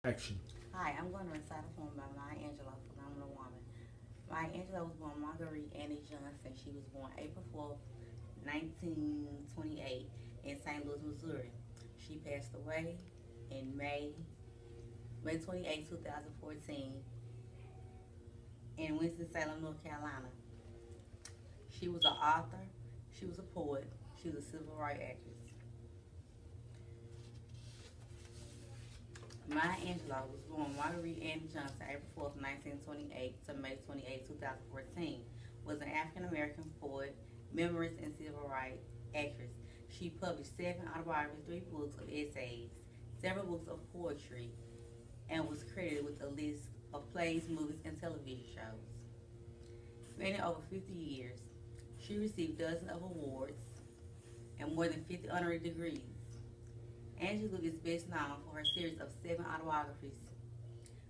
Action. Hi, I'm going to recite a poem by Maya Angelou-Phenomenal woman. Maya Angelou was born Marguerite Annie Johnson. She was born April 4th, 1928 in St. Louis, Missouri. She passed away in May 28, 2014 in Winston-Salem, North Carolina. She was an author, she was a poet, she was a civil rights actress. Maya Angelou was born Marguerite Annie Johnson, April 4th, 1928 to May 28, 2014, was an African American poet, memoirist, and civil rights actress. She published 7 autobiographies, 3 books of essays, several books of poetry, and was credited with a list of plays, movies, and television shows. Spanning over 50 years, she received dozens of awards and more than 50 honorary degrees. Angelou is best known for her series of 7 autobiographies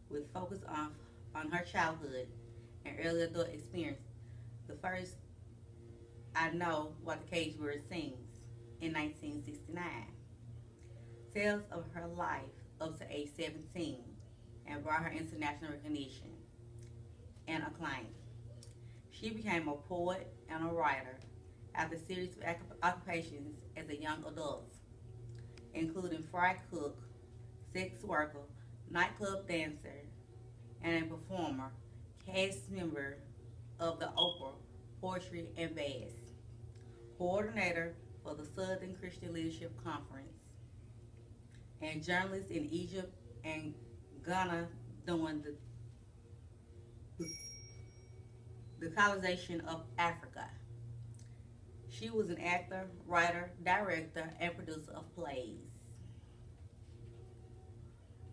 with focus on her childhood and early adult experience. The first, I Know What the Cage Bird Sings, in 1969, tells of her life up to age 17 and brought her international recognition and acclaim. She became a poet and a writer after a series of occupations as a young adult, including fry cook, sex worker, nightclub dancer, and a performer, cast member of the Oprah Poetry and Bass, coordinator for the Southern Christian Leadership Conference, and journalist in Egypt and Ghana during the colonization of Africa. She was an actor, writer, director, and producer of plays,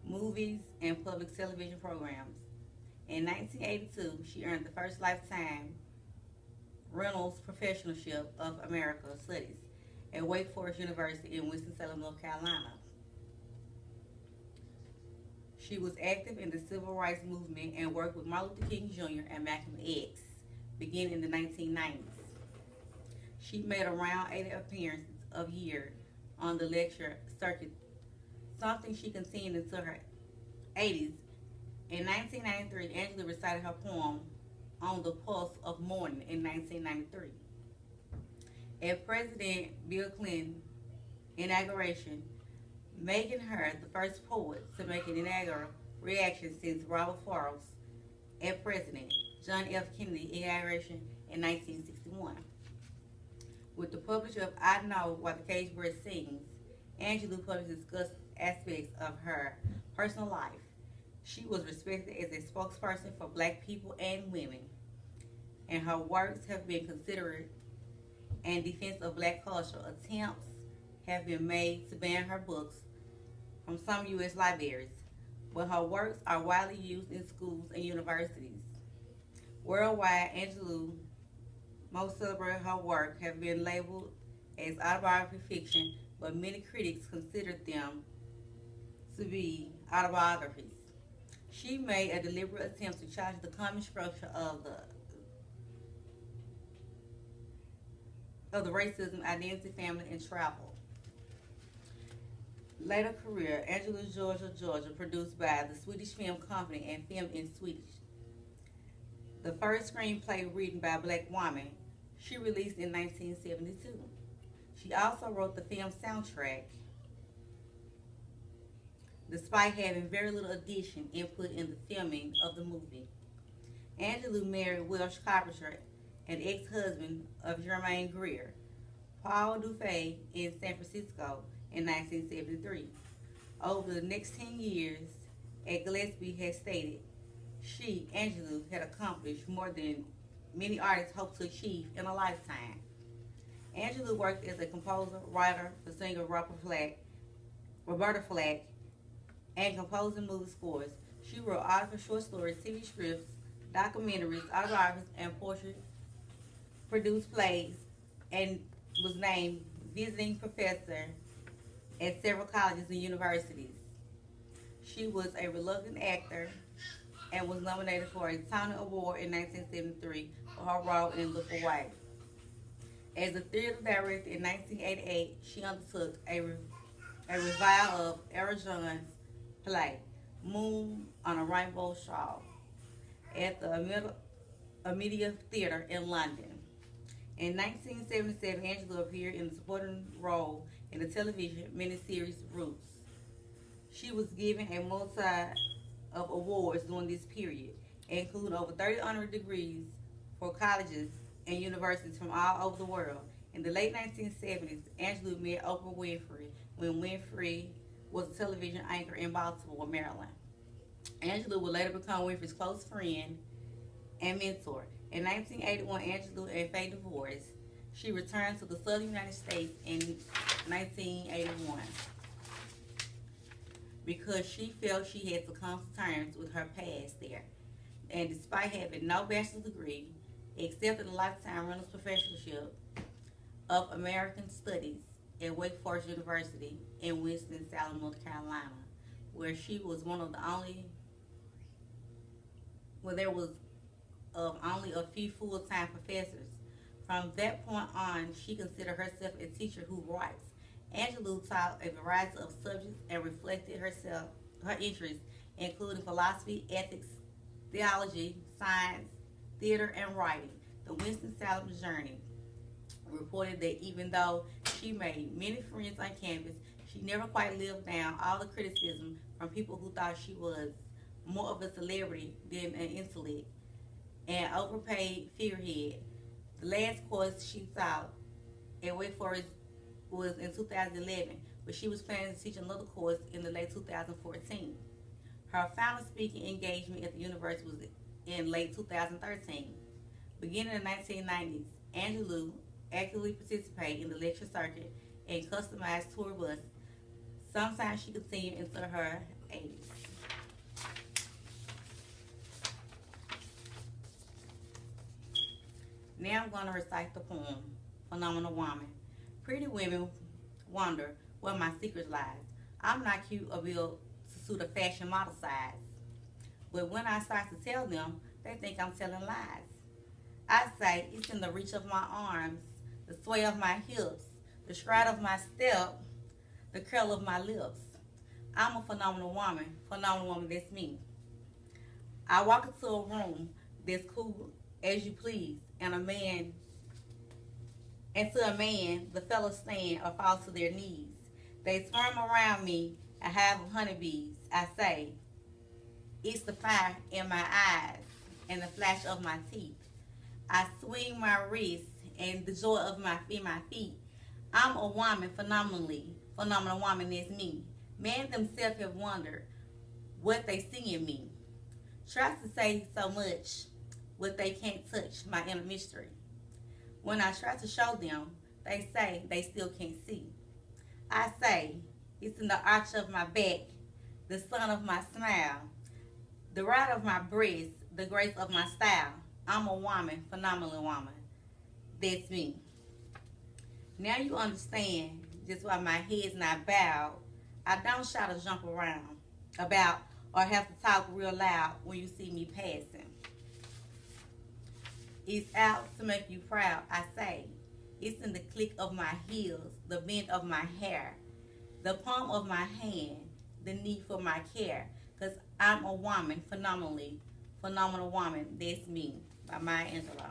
movies, and public television programs. In 1982, she earned the first lifetime Reynolds Professorship of American Studies at Wake Forest University in Winston-Salem, North Carolina. She was active in the civil rights movement and worked with Martin Luther King Jr. and Malcolm X, beginning in the 1990s. She made around 80 appearances a year on the lecture circuit, something she continued into her 80s. In 1993, Angelou recited her poem On the Pulse of Morning in 1993. At President Bill Clinton's inauguration, making her the first poet to make an inaugural reaction since Robert Frost at President John F. Kennedy's inauguration in 1961. With the publisher of I Know What the Cage Bird Sings, Angelou published discussed aspects of her personal life. She was respected as a spokesperson for black people and women, and her works have been considered in defense of black culture. Attempts have been made to ban her books from some U.S. libraries, but her works are widely used in schools and universities. Worldwide, Angelou most celebrated her work have been labeled as autobiography fiction, but many critics considered them to be autobiographies. She made a deliberate attempt to challenge the common structure of the racism, identity, family, and travel. Later career, Angelou, Georgia, produced by the Swedish Film Company and filmed in Swedish. The first screenplay written by a black woman, she released in 1972. She also wrote the film soundtrack, despite having very little addition input in the filming of the movie. Angelou married Welsh carpenter and ex-husband of Germaine Greer, Paul Dufay, in San Francisco in 1973. Over the next 10 years, as Gillespie has stated, she, Angelou, had accomplished more than many artists hope to achieve in a lifetime. Angelou worked as a composer, writer for singer Roberta Flack, and composing movie scores. She wrote articles, short stories, TV scripts, documentaries, autobiographies, and poetry, produced plays, and was named visiting professor at several colleges and universities. She was a reluctant actor and was nominated for a Tony Award in 1973 for her role in Look Away. As a theater director in 1988, she undertook a revival of Errol John's play, Moon on a Rainbow Shawl at the Amelia Theatre in London. In 1977, Angelou appeared in a supporting role in the television miniseries Roots. She was given a multi of awards during this period, including over 30 honorary degrees for colleges and universities from all over the world. In the late 1970s, Angelou met Oprah Winfrey when Winfrey was a television anchor in Baltimore, Maryland. Angelou would later become Winfrey's close friend and mentor. In 1981, Angelou and Faye divorced. She returned to the southern United States in 1981 because she felt she had to come to terms with her past there. And despite having no bachelor's degree, accepted a lifetime Reynolds Professorship of American Studies at Wake Forest University in Winston-Salem, North Carolina, where she was one of the only, where there was only a few full-time professors. From that point on, she considered herself a teacher who writes. Angelou taught a variety of subjects and reflected her interests, including philosophy, ethics, theology, science, theater, and writing. The Winston-Salem Journey reported that even though she made many friends on campus, she never quite lived down all the criticism from people who thought she was more of a celebrity than an intellect and overpaid figurehead. The last course she taught at Wake Forest was in 2011, but she was planning to teach another course in the late 2014. Her final speaking engagement at the university was in late 2013. Beginning in the 1990s, Angelou actively participated in the lecture circuit and customized tour buses. Sometimes she continued into her 80s. Now I'm going to recite the poem, Phenomenal Woman. Pretty women wonder where my secret lies. I'm not cute or built to suit a fashion model size. But when I start to tell them, they think I'm telling lies. I say it's in the reach of my arms, the sway of my hips, the stride of my step, the curl of my lips. I'm a phenomenal woman that's me. I walk into a room that's cool as you please, and to a man, the fellows stand or fall to their knees. They swarm around me, a hive of honeybees. I say, it's the fire in my eyes and the flash of my teeth. I swing my wrist and the joy of my feet. I'm a woman, phenomenal woman is me. Men themselves have wondered what they see in me. Try to say so much, what they can't touch, my inner mystery. When I try to show them, they say they still can't see. I say, it's in the arch of my back, the sun of my smile, the ride of my breast, the grace of my style. I'm a woman, phenomenal woman. That's me. Now you understand just why my head's not bowed. I don't shout or jump around about or have to talk real loud when you see me passing. It's out to make you proud, I say. It's in the click of my heels, the bend of my hair, the palm of my hand, the need for my care. Because I'm a woman, phenomenal woman. That's me, by Maya Angelou.